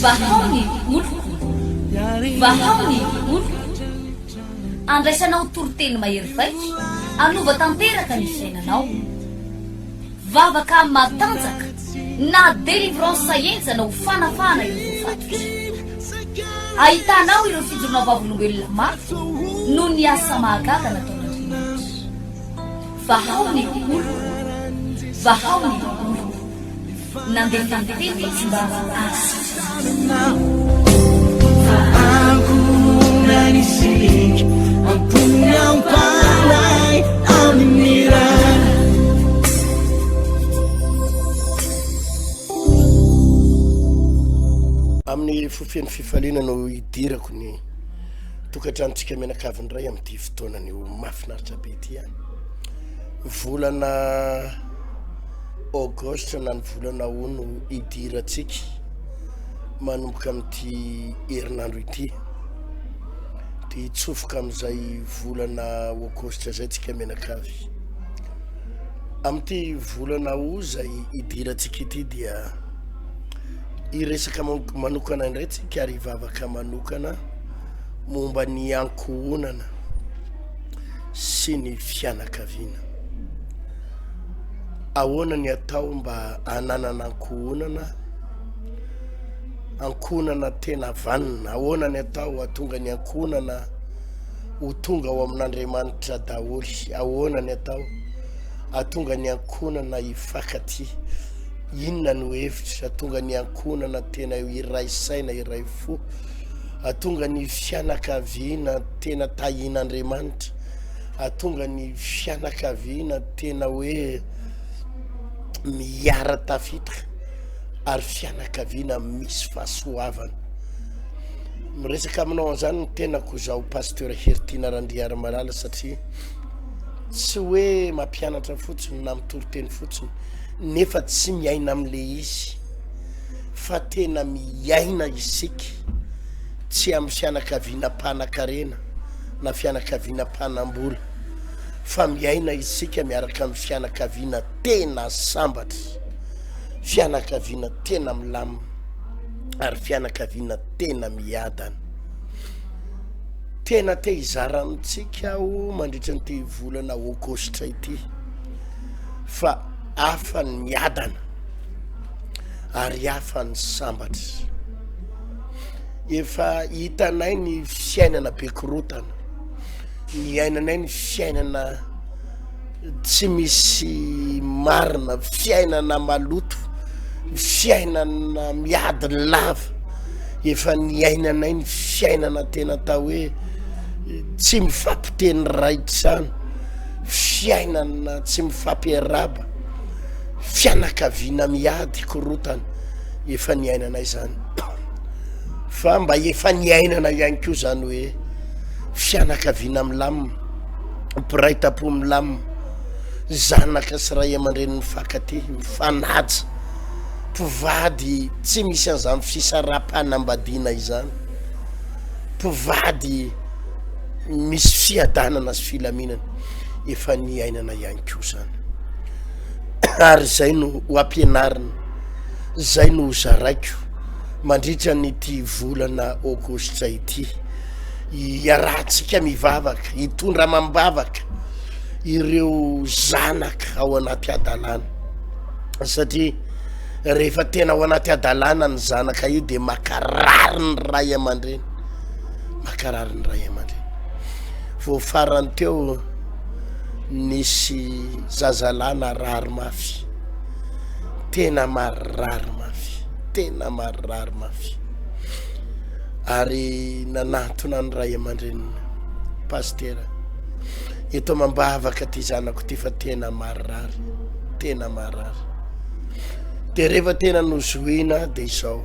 vahaony oloko vahaony oloko andraisanao toroteny mahery vaika anova tanteraka ny fiainanao vavaka matanjaka na délivrance enjana ho fanafana ireo fatotra ahitanao ireo fijorona vavolombelona mafy no ny asa mahagaga nataon'Andriamanitra vahaony oloko vahaony oloko nandeha tanteny izy mba asa Nanisik ang punyang palay ang nira amin'ny fofeny fifaliana no idirako ny tokatranontsika menakaviny ray amin'ity fotoanany io mahafinaritra be ity any volana aogostra na ny volana o no idiratsika manomboka amin'ity herinandro ity dia hitsofoka amin'izay volana aogostra zay tsika menakavy amin'ity volana o zay idiratsika ity dia iresaka manokana indray tsika ary vavaka manokana momba ny ankohonana sy ny fianakaviana ahoana ny atao mba hananana ankohonana tena vanina ahoana ny atao hatonga ny ankohonana ho tonga ao amin'Andriamanitra daholy ahoana ny atao hatonga ny ankohonana hifankaty inona no hevitra atonga ny ankohonana tena iray saina iray fo atonga ny fianakaviana tena tahin'Andriamanitra atonga ny fianakaviana tena hoe miara tafitra ary fianakaviana misy fahasoavana miresaka aminao an'izany no tenako zaho pasteur Hertina Randriaramalala satria tsy hoe mampianatra fotsiny na mitoroteny fotsiny nefa tsy miaina am'le izy fa tena miaina isika tsy amin'ny fianakaviana mpanan-karena na fianakaviana mpanam-bola fa miaina isika miaraka amin'ny fianakaviana tena sambatra fianakaviana tena milamina ary fianakaviana tena miadana tena te hizara amintsika aho mandritra nyity volana aogostra ity fa hafa ny miadana ary hafa ny sambatra efa hitanay ny fiainana be korotana ny ainanay ny fiainana tsy misy marina fiainana maloto fiainana miady lava efa ny ainanay ny fiainana tena tao hoe tsy mifampiteny raitsany fiainana tsy mifampiaraba fianakaviana miady korotana efa ny ainanay zany fa mba efa ny ainana ihany koa zany hoe fianakaviana milamina mpiraitapo milamina zanaka sy ray aman-dreny mifankaty mifanaja mpivady tsy misy an'izany fisarapanambadiana izany mpivady misy fiadanana sy filaminana efa ny ainana ihany koa zany ary zay no ho ampianarina zay no zaraiko mandritra nyity volana aogostra ity iarahantsika mivavaka hitondra mambavaka ireo zanaka ao anaty adalana satria rehefa tena ao anaty adalana ny zanaka io dia makarary ny ray aman-dreny makarary ny ray aman-dreny vo farany teo nisy zazalahy narary mafy tena marary mafy tena marary mafy ary nanatona ny ray aman-dreny pastera eto mambavaka ty zanako ty fa tena marary de rehefa tena nozoina de izao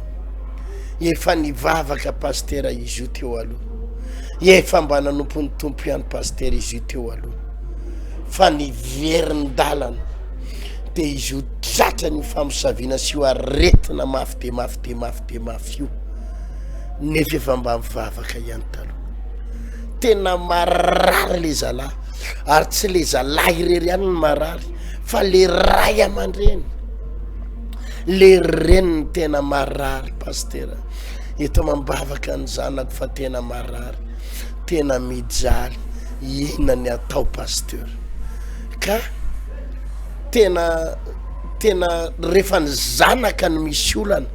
efa nivavaka pastera izy io teo aloha efa mba nanompo ny tompo ihany pastera izy io teo aloha fa niveriny dalana de izy io tratra ny famosaviana sy io aretina mafy de mafy de mafy de mafy io nefa efa mba mivavaka ihany taloha tena marary le zalahy ary tsy le zalahy irery ihany ny marary fa le ray aman-dreny le reniny tena marary pastera eto mambavaka ny zanako fa tena marary tena mijaly ina ny atao pasteur ka tena rehefa ny zanaka ny misy olana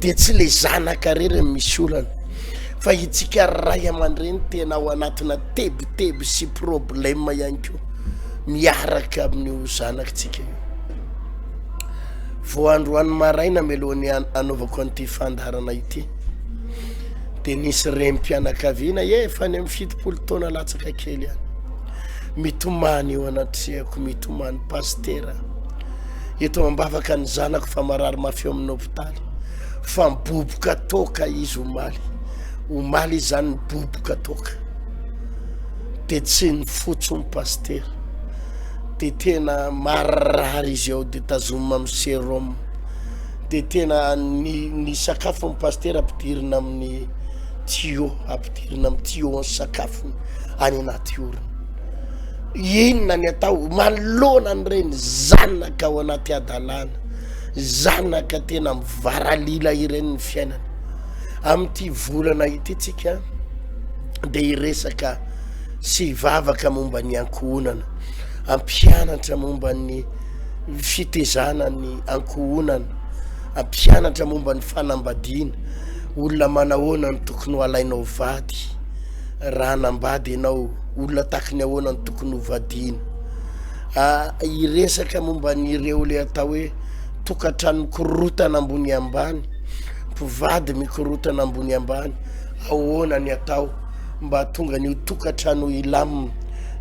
de tsy le zanaka rery ny misy olana fa itsika ray aman-dreny tena ao anatina tebiteby sy problème ihany koa miaraka amin'io zanakitsika io vo androany maraina melohany anaovako an'ity fandarana ity de nisy rempianakaviana efa ny amin'ny 70 taona latsaka kely ihany mitomany eo anatriako mitomany pastera eto mambavaka ny zanako fa marary mafy eo amin'ny hôpitaly fa miboboka toka izy omaly izy zany miboboka toka de tsy ny fotsony pastera de tena marary izy ao de tazomina amin'ny sérum de tena ny sakafo ny pastera ampidirina amin'ny tuyau ampidirina amin'ny tuyau ny sakafony any anaty orona inona ny atao malona ny reny zanaka ao anaty adalana zanaka tena mivaralila ireny ny fiainana amin'ity volana ity tsika de iresaka sy vavaka momba ny ankohonana ampianatra momba ny fitezana ny ankohonana ampianatra momba ny fanambadiana olona manahoana ny tokony ho alainao vady raha nambady ianao olona takiny ahoana ny tokony ho vadiana iresaka momba ny ireo le atao hoe tokatrano mikorotana ambony ambany mpivady mikorotana ambony ambany ahoana ny atao mba tonga ny tokatrano ilamina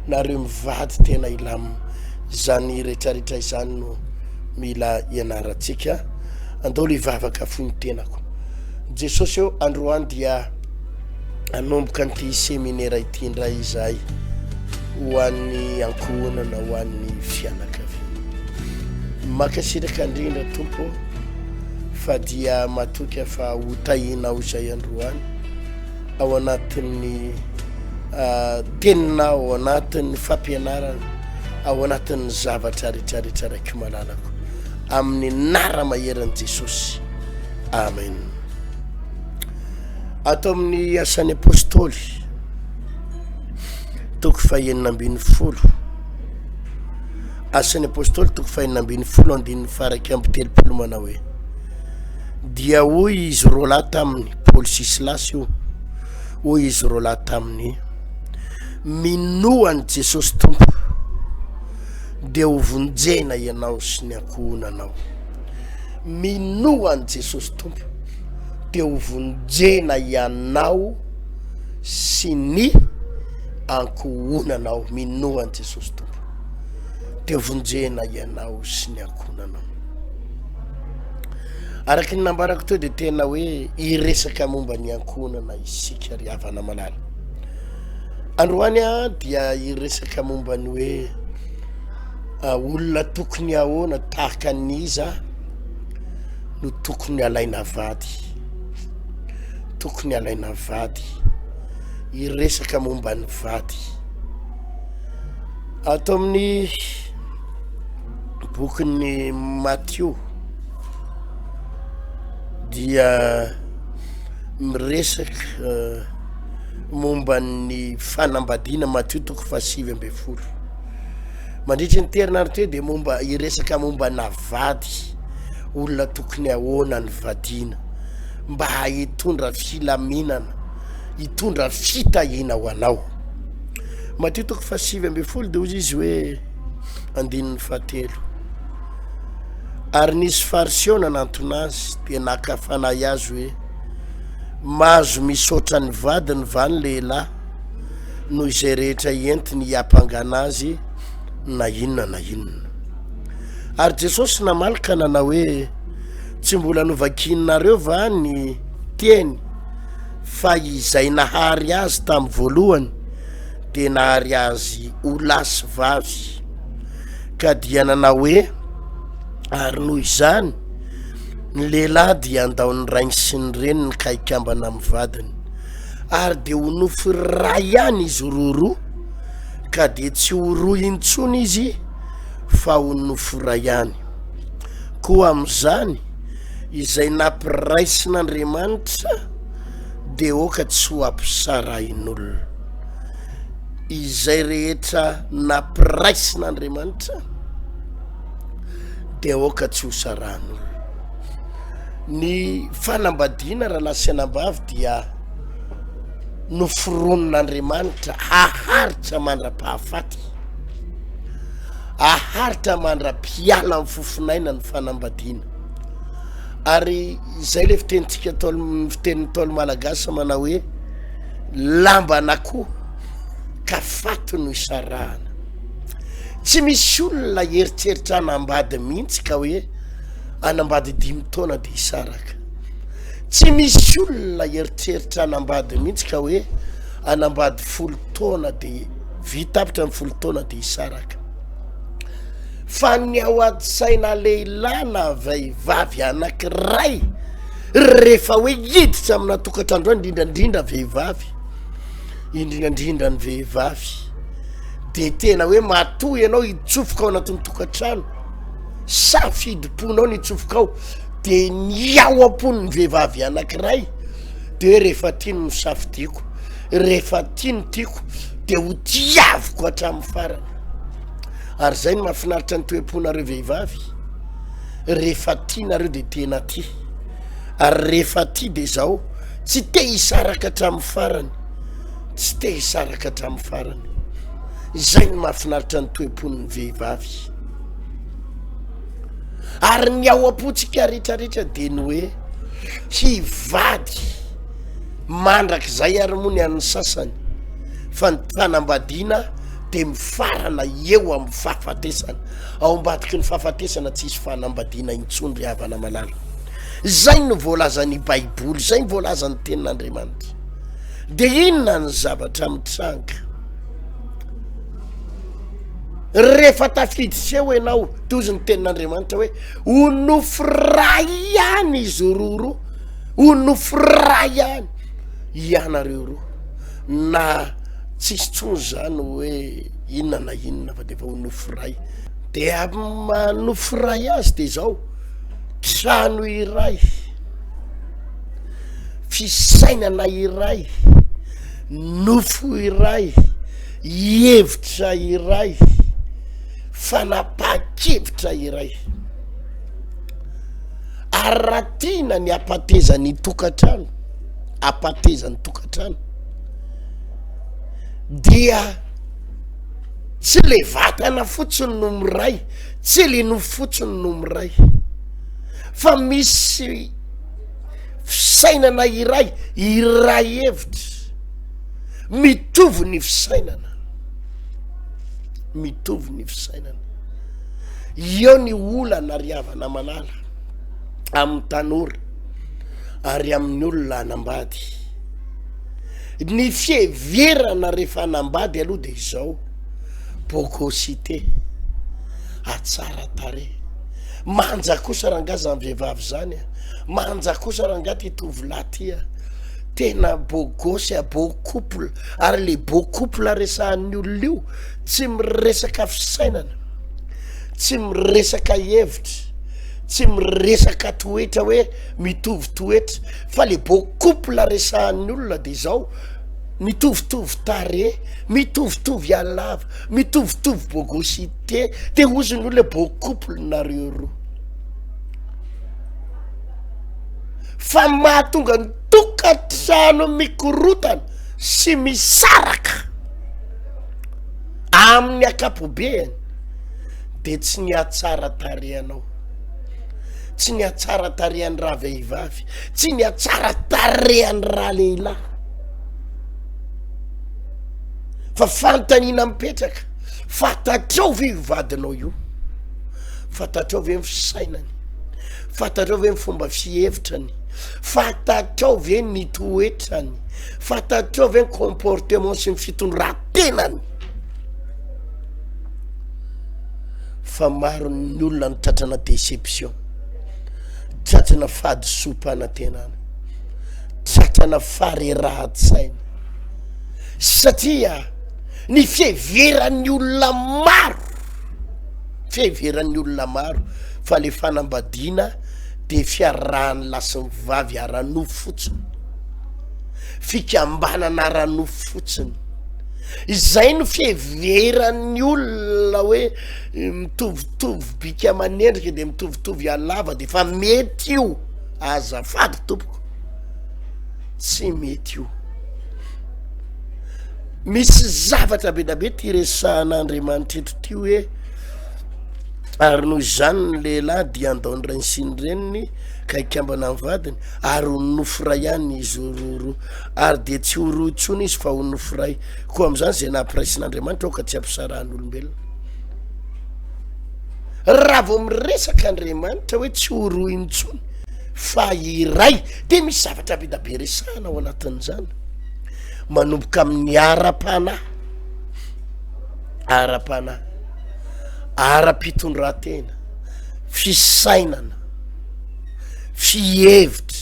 nareo mivady tena ilamina zany rehetrarehetra izany no mila ianaratsika andao le vavaka fony tenako Jesosy eo androany dia anomboka an'ity seminaire ity indray izahay ho an'ny ankohonana ho an'ny fianakaviana makasiraka indrindra tompo fa dia matoka fa hotahinao izay androany ao anatin'ny teninao ao anatin'ny fampianarana ao anatin'ny zavatra rehetrarehetra raiky malalako amin'ny nara maheran'i Jesosy amen atao amin'ny asan'ny apôstôly toko fahenina ambin'ny folo asan'ny apôstôly toko fahenina ambin'ny folo andin'ny faraka amby telopolo manao hoe dia hoy izy roa lahy taminy Paoly sy Silasy io hoy izy roa lahy taminy minoany Jesosy tompo de ho vonjena ianao sy ny ankohonanao minoany Jesosy tompo de ho vonjena ianao sy ny ankohonanao minoany Jesosy tompo de ho vonjena ianao sy ny ankohonanao araky ny nambarako teo de tena hoe iresaka momba ny ankohonana isika ry havana malala androany dia iresaka momba ny hoe olona tokony ahoana tahaka niza no tokony alaina vady tokony alaina vady iresaka momba ny vady atao amin'ny bokin'ny Matthieu dia miresaka momba ny fanambadiana Matthieu toko fasivy amby folo mandritry ny terinandro teo de momba iresaka momba na vady olona tokony ahoana ny vadiana mba hitondra filaminana hitondra fitahina ho anao Matthieu toko fasivy amby folo de ozy izy hoe andininy fahatelo ary nisy farisiona nantona azy de nakafanahy azy hoe mahazo misaotra ny vadiny va ny lehilahy noho izay rehetra entiny hiampangana azy na inona ary Jesosy namalaka nanao hoe tsy mbola novakininareo va ny teny fa izay nahary azy tamin'ny voalohany de nahary azy ho lasy vavy ka dia nanao hoe ary noho izany ny lehilahy dia andao ny rainy sy ny reniny ka hikambana amin'ny vadiny ary de ho nofo ray ihany izy roroa ka de tsy ho roa intsony izy fa ho nofo ray ihany koa am'izany izay nampiraisin'Andriamanitra de oka tsy ho ampisarahin'olona. Izay rehetra nampiraisin'Andriamanitra de oka tsy ho sarahin'olona. Ny fanambadiana raha lasianambavy dia noforonon'Andriamanitra aharitra mandra-pahafaty, aharitra mandra-piala amin'ny fofinaina ny fanambadiana. Ary izay le fitenitsika fitenin'ny Ntaolo Malagasy manao hoe lamban'akoho ka faty no isarahana. Tsy misy olona eritreritra anambady mihitsy ka hoe anambady 5 taona de isaraka. Tsy misy olona eritreritra anambady mihitsy ka hoe anambady 10 taona de vitapitra amin'ny 10 taona de isaraka. Fa ny ao an-tsaina lehilahy na vehivavy anankiray rehefa hoe hiditra amina tokantrandro indrindrandrindra vehivavy, indrindrandrindra ny vehivavy de tena hoe matoy ianao hitsofoka ao anatin'ny tokantrano, safidimponao nitsofoka ao, de ny ao am-pon'ny vehivavy anankiray de hoe rehefa tiany no safidiako, rehefa tiany tiako de ho tiaviko hatramin'ny farany. Ary zay ny mahafinaritra ny toe-ponareo vehivavy, rehefa tianareo de tena ty, ary rehefa ty de zao tsy te hisaraka hatramin'ny farany, tsy te hisaraka hatramin'ny farany. Zay ny mahafinaritra ny toe-pon'ny vehivavy. Ary ny ao am-pontsika rehetrarehetra de ny hoe hivady mandrak'izay ary moa ny an'ny sasany, fa ny fanambadiana de mifarana eo amin'ny fahafatesana. Ao ambadiky ny fahafatesana tsisy fanambadiana intsony ry havana malala. Zay no voalazan'ny Baiboly, zay ny voalazan'ny tenin'Andriamanitra. De inona ny zavatra mitranga? Rehefa tafiditseo ianao tozy ny tenin'Andriamanitra hoe ho nofiray ihany izy roa, ho nofiray ihany ianareo roa, na tsisy tsony zany hoe inona na inona fa de efa ho nofiray. De manofiray azy de zao trano iray, fisainana iray, nofo iray, hevitra iray, fanapa-kevitra iray. Ary raha tiana ny apatezany tokantrano, apatezany tokantrano, dia tsy le vatana fotsiny no miray, tsy le no fotsiny no miray, fa misy fisainana iray, iray hevitra, mitovy ny fisainana, mitovy ny fisainana. Eo ny olana ry havana malala amin'ny tanora ary amin'ny olona anambady. Ny fieverana rehefa anambady aloha de izao bogosité, atsara tare, manja kosa rangaza amin'ny vehivavy zany a, manja kosa rangaty tovolahy ty a, tena bogosy a, beau couple. Ary le beau couple resahan'ny olona io tsy miresaka fisainana, tsy miresaka hevitra, tsy miresaka toetra hoe mitovy toetra, fa le beau couple resahan'ny olona de zao mitovitovy tare, mitovitovy alava, mitovitovy bogosité, de oziny olo le beau couple nareo roa. Fa mahatonga ny tokantrano mikorotana sy misaraka amin'ny akapobeany de tsy ny atsara tarehanao, tsy ny atsara tarehan'ny raha vehivavy, tsy ny atsara tarehan'ny raha lehilahy, fa fanontaniana mipetraka. Fantatrao ve vadinao io? Fantatrao ve ny fisainany? Fantatrao ve ny fomba fihevitrany? Fantatrao ve ny toetrany? Fantatrao ve ny comportement sy ny fitondratenany? Fa maro ny olona ny tratrana déception, tratrana fahadisompana tenana, tratrana farerahan-tsaina, satria ny fieveran'ny olona maro, fiheveran'ny olona maro fa le fanambadiana de fiarahany lasiny vavy aranofo fotsiny fikambanana aranofo fotsiny izay no fiheveran'ny olona hoe mitovitovy bika amanendrika de mitovitovy alava de fa mety io azafady tompoko tsy mety io misy zavatra be da be ty resahan'Andriamanitra eto ty hoe ary noho izany ny lehilahy dia andaony reny sy ny reniny ka ikambana amin'ny vadiny ary ho nofo ray ihany izy ororo ary de tsy oro intsony izy fa ho nofo ray koa am'izany zay nampiraisin'Andriamanitra ao ka tsy ampisaran'olombelona raha vao miresaka Andriamanitra hoe tsy oro intsony fa iray de misy zavatra be da be resahana ao anatin'izany manomboka amin'ny ara-panahy ara-pitondratena fisainana fihevitra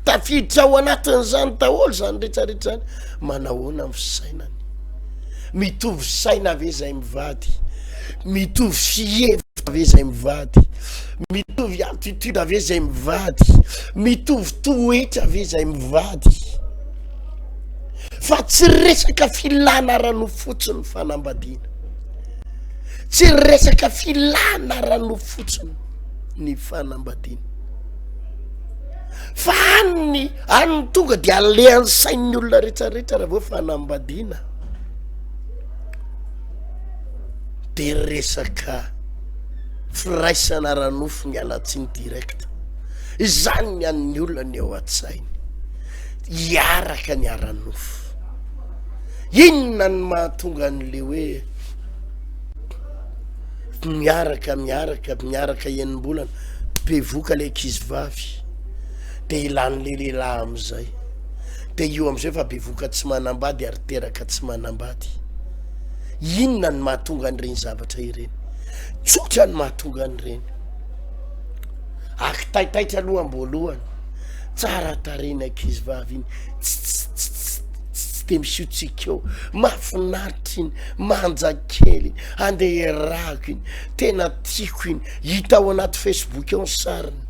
tafiditra ao anatin'izany daholo zany rehetrarehetra zany manahoana amin'ny fisainany mitovy saina ave zay mivady mitovy fihevitra ave zay mivady mitovy attitude ave zay mivady mitovy toetra ave zay mivady fa tsy resaka filana rano fotsiny fanambadiana tsy resaka filana rano fotsiny ny fanambadiana fa any tonga de alehan'ny sain'ny olona rehetrarehetra raha vao fanambadiana de resaka firaisana ranofo ny alatsiny direct izany ny an'ny olona ny ao an-tsainy hiaraka ny aranofo inona ny mahatonga an'le hoe miaraka enim-bolana bevoka le ankizy vavy de ilan'le lehilahy am'izay de io am'izay fa bevoka tsy manambady ary teraka tsy manambady inona ny mahatonga an'ireny zavatra ireny tsotra ny mahatonga an'ireny akitaitaitra aloha amboalohany tsara tareny ankizy vavy iny de misiotsika eo mahafinaritra iny manjakely andeha erako iny tena tiako iny hita ao anaty Facebook ao ny sariny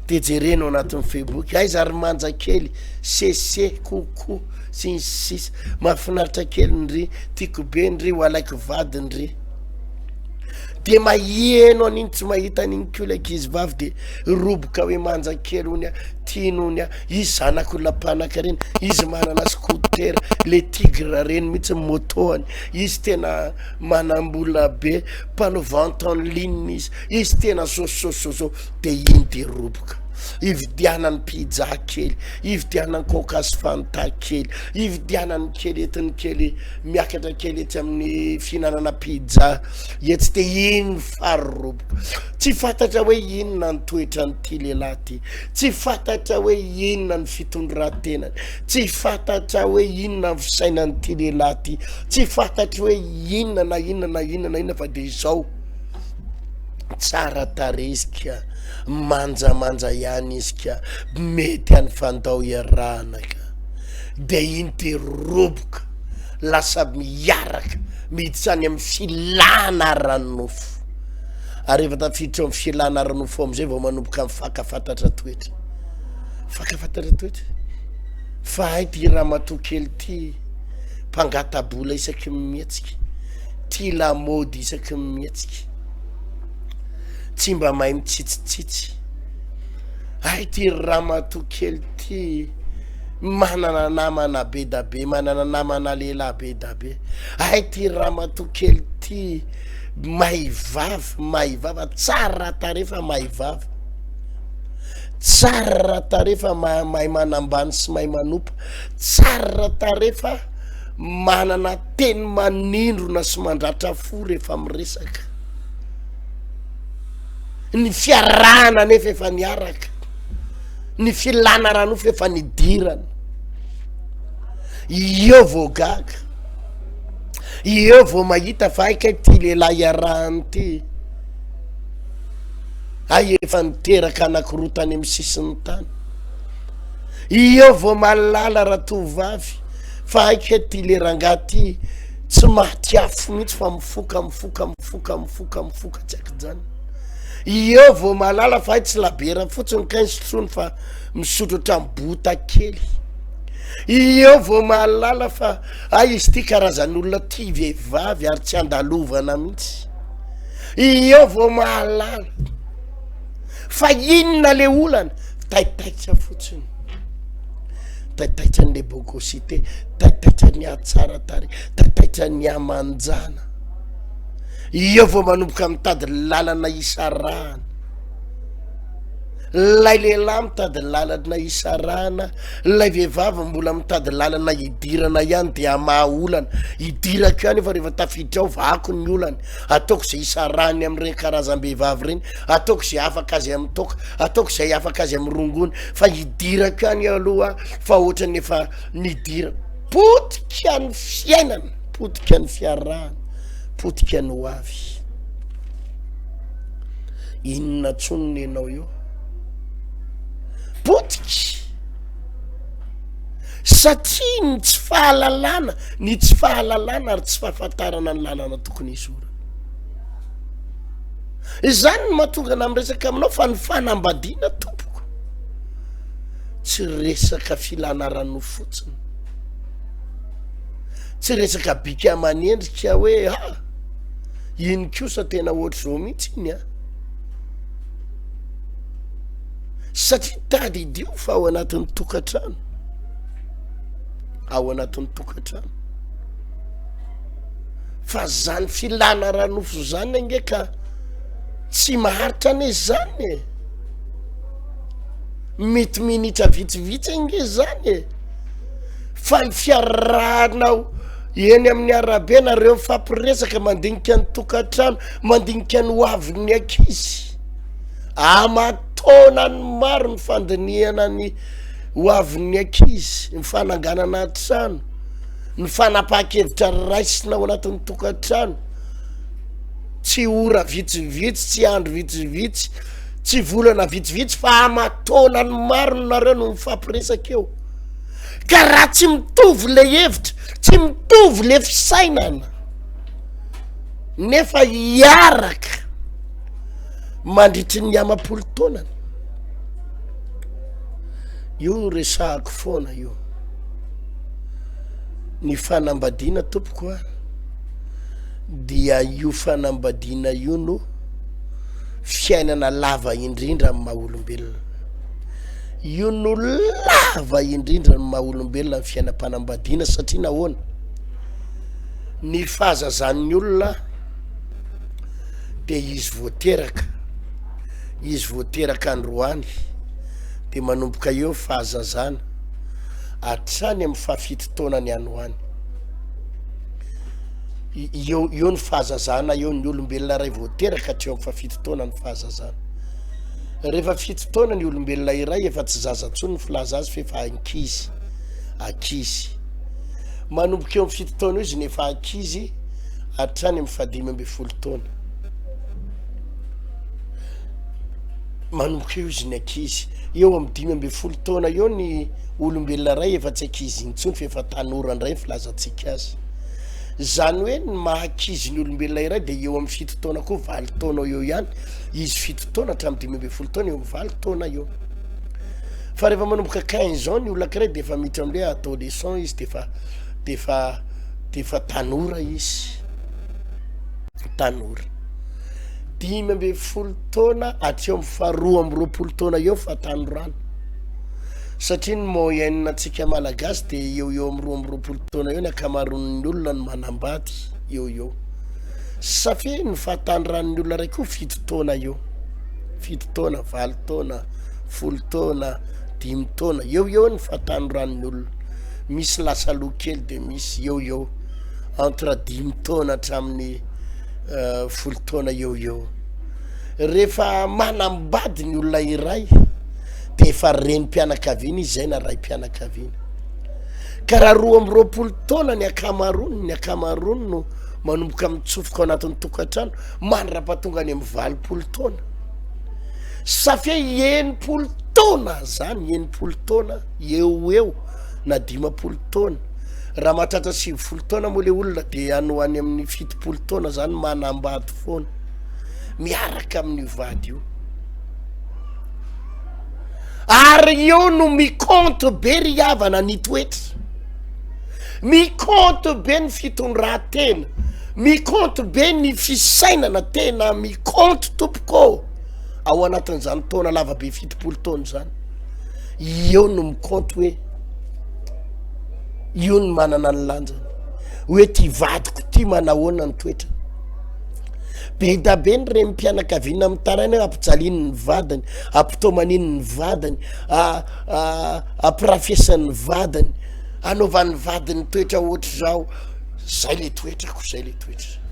de jerena ao anatin'ny Facebook aiza ary manjakely sese koko sy ny sisa mahafinaritra kely ndry tiako be ndry ho alaiky vady ndry de maheno an'iny tsy mahita an'iny kola ankizy vavy de roboka hoe manjakely ony a tiano ony a izy zanak'olona mpanaka reny izy manana scooter le tigre reny mihitsy motoany izy tena manambola be panneau vente en ligne izy tena sosososo de iny de roboka ividianany pizza kely ividianany kokasy fanta kely ividianany kely etiny kely miakatra kely ety amin'ny fihinanana pizza etsy de iny faroboka tsy fantatra hoe inona ny toetra nyty lehilahy ty tsy fantatra hoe inona ny fitondran-tenany tsy fantatra hoe inona ny fisainanyty lehilahy ty tsy fantatra hoe inona na inona fa de izao tsara tare izy ka manjamanja ihany izy ka mety any fandao iarahana ka de iny de roboka lasa miaraka miditsy any amin'ny filana ranofo ary efa tafiditra amin'ny filana ranofo am'izay vao manomboka mifakafantatra toetra fa hay ty raha matokely ty mpangatabola isaky mihetsika ty lamody isaky mihetsika tsy mba mahay mitsitsitsitsy ay ty ramatokely ty manana namana be da be manana namana lehilahy be da be ay ty ramatokely ty maivava tsara tarefa maivava tsara tarefa mahay manambany sy mahay manompa tsara tarefa manana teny manindrona sy mandratra fo rehefa miresaka ny fiarahana nefa efa niaraka ny filana ranofo efa nidirana io vao gaga io vao mahita fa aika ty lehilahy iarahany ty ay efa niteraka anakirotany amin'ny sisiny tany io vao malala raha tovavy fa aika ty le rangahy ty tsy mahatiafo mihitsy fa mifoka tsy aiky jany eo vao malala fa tsy labera fotsiny 15 trony fa misotrotra mibota kely eo vao malala fa izy ty karazan'olona ty vehivavy ary tsy andalovana mihitsy eo vao malala fa inona le olana taitaitra fotsiny taitaitra ny bogosité taitaitra ny atsara tary taitaitra ny amanjana eo vao manomboka mitady lalana isarahana lay lehilahy mitady lalana isarahana lay vehivavy mbola mitady lalana idirana ihany dia mahaolana idirako ihany efa rehefa tafiditra ao vako ny olany ataoko zay isarahany am'ireny karazam-behivavy reny ataoko zay afaka azy amin'ny toka ataoko zay afaka azy amin'ny rongony fa idirako ihany aloha fa ohatrany efa nidira potika ny fiainana potika ny fiarahana potika ny hoavy inona tsonony ianao io potiky satria ny tsy fahalalana ary tsy fahafantarana ny lalana tokony izora izany ny mahatonga na miresaka aminao fa ny fanambadiana tompoko tsy resaka filana rano fotsiny tsy resaka bika manendrika hoe iny kosa tena ohatr' zao mihitsy iny satria tady idio fa ao anatin'ny tokatrano fa zany filana ranofo zany ange ka tsy maharitra ane zany mety minitra vitsivitsy ange zany fa ny fiarahanao eny amin'ny arabe nareo mifampiresaka mandinika ny tokatrano mandinika ny hoavin'ny ankizy amatona ny maro ny fandiniana ny hoavin'ny ankizy ny fananganana trano ny fanapahakevitra raisina ao anatin'ny tokatrano tsy ora vitsivitsy tsy andro vitsivitsy tsy volana vitsivitsy fa amatona ny maro nareo no mifampiresaka eo ka raha tsy mitovy le hevitra tsy mitovy le fisainana nefa hiaraka mandritry ny amapolo taonany io resahako foana io ny fanambadiana tompoko dia io fanambadiana io no fiainana lava indrindra amin'ny maha-olombelona io no lava indrindra ny maha-olombelona ny fiainam-panambadiana satria nahoana ny fahazazan'ny olona dia izy voateraka androany dia manomboka eo fahazazana hatrany amin'ny fahafito taona ny anoany eo ny fahazazana eo ny olombelona ray voateraka hatreo amin'ny fahafito taona ny fahazazana rehefa fito taona ny olombelona iray efa tsy zazatsony ny filaza azy fa efa ankizy manomboka eo amin'ny fito taona io izy ny efa ankizy hatrany amin'ny fahadimy amby folo taona manomboka eo izy ny ankizy eo amin'ny dimy amby folo taona eo ny olombelona ray efa tsy ankizy intsony fa efa tanora ndray filazantsika azy zany hoe ny mahakizy ny olombelona iray dia eo amin'ny fito taona koa 20 taona eo ihany izy fito taona hatramin'ny dimy amby folo taona eo amin'ny 20 taona eo fa rehefa manomboka 15 ans ny olona kiray dia efa miditra am'le adolescent izy dia efa tanora izy dimy amby folo taona hatreo amin'ny faharoa amby roapolo taona eo fa tanorano satria ny moyenne antsika malagasy dia eo amin'ny roa amby roapolo taona eo ny akamaroan'ny olona ny manambady eo safia ny fahatanorann'ny olona raiky koa fito taona 20 taona folo taona 5 taona eo ny fahatanorann'ny olona misy lasa loha kely dia misy eo entre 5 taona hatramin'ny folo taona eo rehefa manambady ny olona iray dia efa renim-pianakaviana izy zay na ray-pianakaviana ka raha roa amby roapolo taona ny akamaroany no manomboka mitsofoka ao anatin'ny tokatrano mandrapatonga ny amin'ny 20 taona safia 90 taona zany 90 taona eo na 50 taona raha mahatratra 70 taona moa le olona de ano any amin'ny 70 taona zany manambady foana miaraka amin'ny vady io ary io no mikonto be ry havana ny toetra mikonto be ny fitondran-tena mikonto be ny fisainana tena mikonto tompoko ao anatin'izany taona lavabe 70 taona zany io no mikonto hoe io no manana ny lanjany hoe ty vadiko ty manahoana ny toetra be da be ny re mpianakaviana mitaraina hoe ampijaliany ny vadany ampitomaniny ny vadany ampirafesany vadany anaovan'ny vadiny toetra ohatra zao zay le toetrako zay le toetra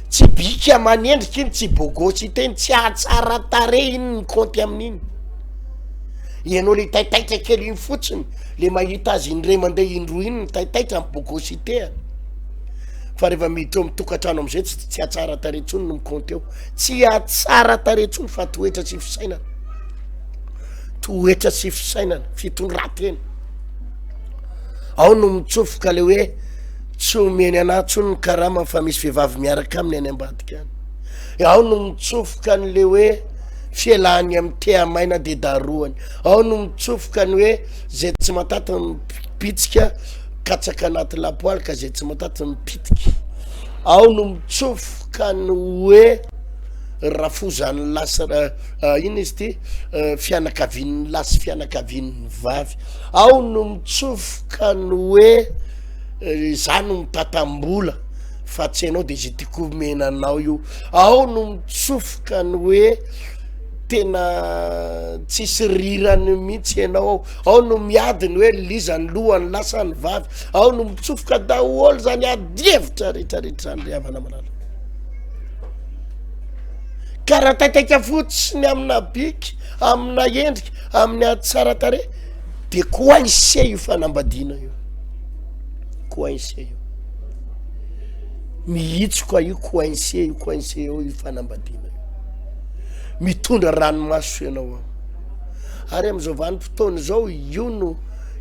tsy bika manendrika iny tsy bogosy teny tsy ahatsara tare iny ny konty amin'iny ianao le taitaitra kely iny fotsiny le mahita azy indray mandeha indroa iny ny taitaitra amin'ny bogosité fa rehefa miditra eo mitokantrano am'izay tsy atsara tare ntsony no mikonty eo tsy atsara tare ntsony fa toetra sy fisainana toetra sy fisainana fitondran-tena ao no mitsofoka le hoe tsy omeny anahy ntsony ny karama fa misy vehivavy miaraka aminy any ambadika any ao no mitsofoka n'le hoe fialahany amin'ny teamaina de daroany ao no mitsofoka ny hoe zay tsy matata mipitsika katsaka anaty lapoaly ka zay tsy matata mipitika ao no mitsofoka ny hoe rafozany lasa ino izy ty fianakavian'ny lasy fianakavian'ny vavy ao no mitsofoka ny hoe zany no mitatam-bola fa tsy hainao de zay tiako menanao io ao no mitsofoka ny hoe tena tsisy rirany mihitsy ianao ao no miadiny hoe lizany lohany lasany vavy ao no mitsofoka daholo zany adievitra rehetrarehetra zany le havana malala karaha taitaika fotsiny amina biky amina endrika amin'ny atsara tare de koa ise io fanambadiana io koa ise io mihitsy koa io koa ise io koa ise io io fanambadiana io mitondra ranomaso ianao ary am'izao vanim-potoana zao io no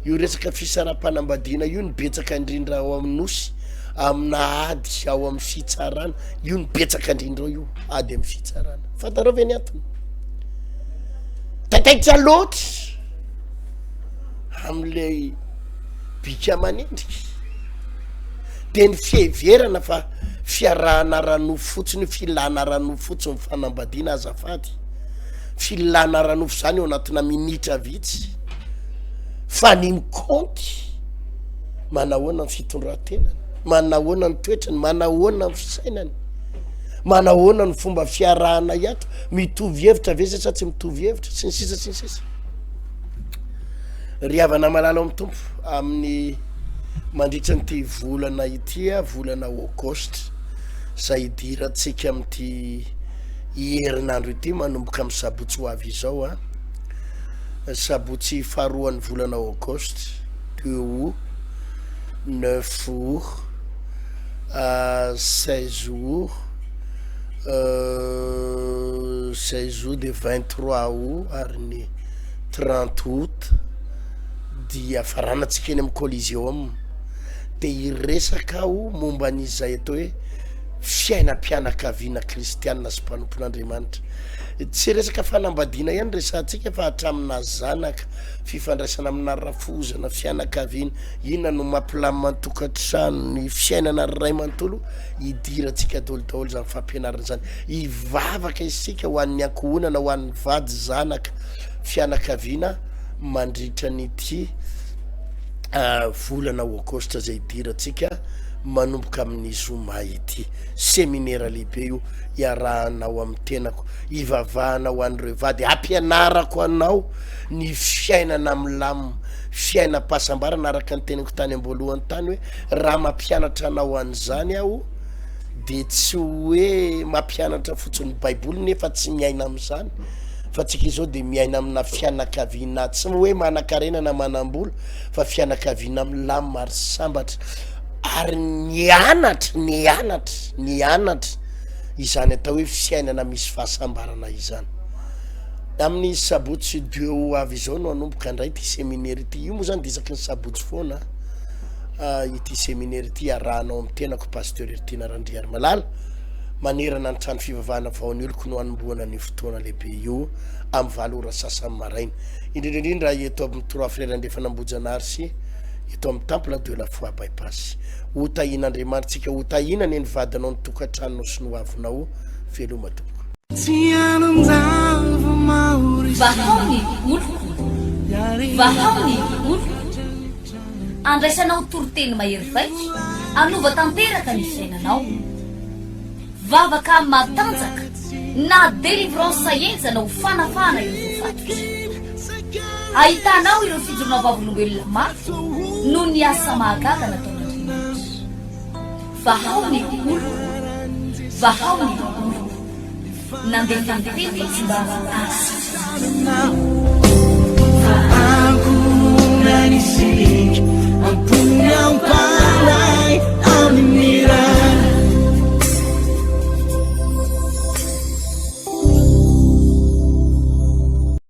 io resaka fisara-panambadiana io ny betsaka indrindra ao amin'ny nosy amina ady ao amin'ny fitsarana io ny betsaka indrindra io ady amin'ny fitsarana fantarao ve ny antony taitaitra loatra am'le bika manendriky de ny fieverana fa fiarahana ranofo fotsiny filana ranofo fotsiny fanambadiana azafady filana ranofo zany eo anatina minitra vitsy fa ny mikonty manahoana ny fitondran-tenany manahoana ny toetrany manahoana ny fisainany manahoana ny fomba fiarahana iato mitovy hevitra vesa sa tsy mitovy hevitra sy ny sisa sy ny sisa ry havana malala amin'ny tompo amin'ny mandritra nyty volana itya volana Aogositra zay idiratsika am'ty herinandro ity manomboka amin'ny sabotsy ho avy izao sabotsy faharoan'ny volana Aogositra 2 août 9 août 16 août 16 août de 23 août ary ny 30 août dia faranatsika eny amin'ny collision aminy de iresaka aho momba an'izay atao hoe fiainam-pianakaviana kristianina sy mpanompon'Andriamanitra tsy resaka fanambadiana ihany resantsika fa hatramina zanaka fifandraisana amina rafozana fianakaviana inona no mampilamina ny tokantrano ny fiainana ray manontolo idiratsika daholodaholo zany fampianarana zany ivavaka isika ho an'ny ankohonana ho an'ny vady zanaka fianakaviana mandritra nyty volana Aogositra zay idiratsika manomboka amin'ny zoma ity seminaire lehibe io iarahanao amin'ny tenako ivavahana ho an'ireo vady ampianarako anao ny fiainana milamina fiainam-pahasambarana araka ny tenako tany am-boalohany tany hoe raha mampianatra anao an'izany aho de tsy hoe mampianatra fotsiny baiboly nefa tsy miaina am'izany fa tsika izao de miaina amina fianakaviana tsy hoe manakarenana manam-bola fa fianakaviana milamina ary sambatra ary nianatra izany atao hoe fiainana misy fahasambarana izany amin'ny sabotsy 2 août avy izao no anomboka indray ty seminaire ity io moa zany de isaky ny sabotsy foana ity séminaire ity arahanao amin'ny tenako pasteur Ertina Randriary Malala manerana ny trano fivavahana vahoany oloko no hanomboana ny fotoana lehibe io amin'ny 7 maraina indrindraindrindra eto amin'ny 3 frères andefanambojana sy eto amin'ny temple de la foi bypass ho tahin'Andriamanitsika ho tahinany ny vadinao ny tokantranonao sy ny hoavinao veloma tompoko vahaony oloko vahaony oloko andraisanao toroteny mahery vaitra anova tanteraka ny fiainanao vavaka matanjaka na délivrance enjana ho fanafana ireo fatotra ahitanao ireo fijorona vavolombelona mafy no ny asa mahagaga nataon'Andriamanitra vahaony oloko vahaony oloko nandeha tantety izy mba asy